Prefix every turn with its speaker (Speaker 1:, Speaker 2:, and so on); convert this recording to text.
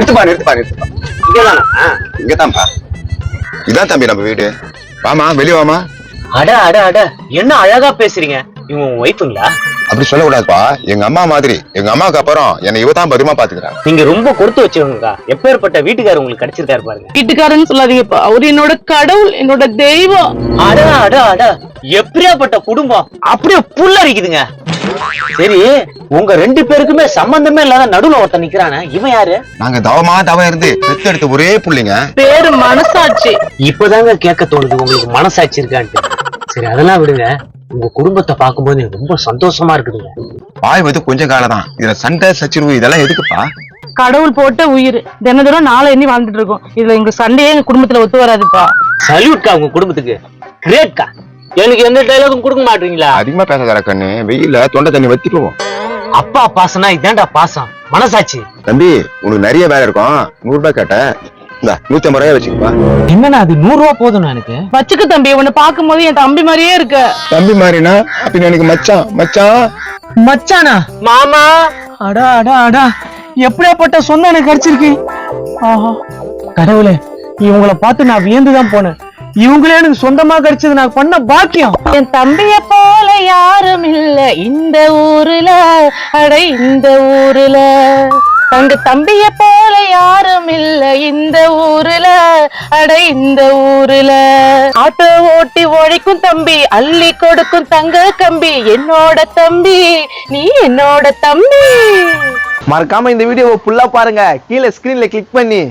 Speaker 1: நிறுத்துப்பா நிறுத்துப்பா நிறுத்துப்பா.
Speaker 2: இங்கதானா?
Speaker 1: இங்கதான்ப்பா. இதான் தம்பி நம்ம வீடு. வாமா வெளியே வாமா.
Speaker 2: அட அட அட, என்ன அழகா பேசுறீங்க. இவங்க உங்க ஒய்ஃபுங்களா?
Speaker 1: அப்படி சொல்லக்கூடாதுப்பா. எங்க அம்மா மாதிரி. எங்க அம்மாவுக்கு அப்புறம் என்னை இவ தான் பத்திரமா பாத்துக்கிறாங்க.
Speaker 2: நீங்க ரொம்ப கொடுத்து வச்சவங்கக்கா. எப்பேற்பட்ட வீட்டுக்காரர் உங்களுக்கு கிடைச்சிருக்காரு பாருங்க.
Speaker 3: வீட்டுக்காரன்னு சொல்லாதீங்கப்பா, அவரு என்னோட கடவுள், என்னோட தெய்வம்.
Speaker 2: அட அட அட, எப்படியாப்பட்ட குடும்பம். அப்படியே புல்லரிக்குதுங்க. சரி, உங்க 2 பேருக்குமே சம்பந்தமே இல்லாத நடுவுல ஒருத்தன் நிக்கிறானே, இவன் யாரு?
Speaker 1: நாங்க தவம் இருந்து பெத்து எடுத்த ஒரே புள்ளைங்க.
Speaker 3: பேரு மனசாட்சி.
Speaker 2: இப்பதாங்க கேட்க தோணுது உங்களுக்கு மனசாட்சி இருக்கான்ட்டு. சரி, அதெல்லாம் விடுங்க. உங்க குடும்பத்தை பார்க்கும்போது எனக்கு ரொம்ப சந்தோஷமா இருக்குதுங்க.
Speaker 1: வாய் வந்து கொஞ்சம் காலம் தான். இதுல சண்டை சச்சிருவு இதெல்லாம் எதுக்குப்பா?
Speaker 3: கடவுள் போட்ட உயிர் தினம் நாளை எண்ணி வாழ்ந்துட்டு இருக்கோம். இதுல எங்க சண்டையே எங்க குடும்பத்துல ஒத்து வராதுப்பா.
Speaker 2: சல்யூட்கா உங்க குடும்பத்துக்கு. கிரேட்கா. எனக்கு எந்த டைலாகும் கொடுக்க மாட்டீங்களா?
Speaker 1: அதிகமா பேசாத கண்ணு. வெயில தொண்டை தண்ணி வத்திடுவோம்.
Speaker 2: அப்பா பாசனா இதான்டா பாசம். மனசாட்சி.
Speaker 1: தம்பி உனக்கு நிறைய வேலை இருக்கும். 100 ரூபாய் கேட்ட இந்த 150 ரூபாய் வச்சுக்கப்பா.
Speaker 2: என்னன்னா அது 100 ரூபா போதும் எனக்கு.
Speaker 3: வச்சுக்க தம்பி, உன்னை பார்க்கும் போது என் தம்பி மாதிரியே இருக்க.
Speaker 1: தம்பி மாதிரினா அப்ப எனக்கு மச்சான் மச்சான்
Speaker 2: மச்சானா? மாமா.
Speaker 3: அடா அடா அடா, எப்படியாப்பட்ட சொன்ன எனக்கு கிடைச்சிருக்கு. ஆஹா கடவுளே, இவங்களை பார்த்து நான் வியந்துதான் போனேன். இவங்களே எனக்கு சொந்தமா கிடைச்சது நான் பண்ண பாக்கியம். என் தம்பிய போல யாரும் இல்ல இந்த ஊருல, அட இந்த ஊருல. தங்க தம்பிய போல யாரும் இல்ல இந்த ஊருல, அட இந்த ஊருல. ஆட்டோ ஓட்டி உழைக்கும் தம்பி, அள்ளி கொடுக்கும் தங்க கம்பி, என்னோட தம்பி நீ என்னோட தம்பி.
Speaker 4: மறக்காம இந்த வீடியோவை ஃபுல்லா பாருங்க. கீழே ஸ்கிரீன்ல கிளிக் பண்ணி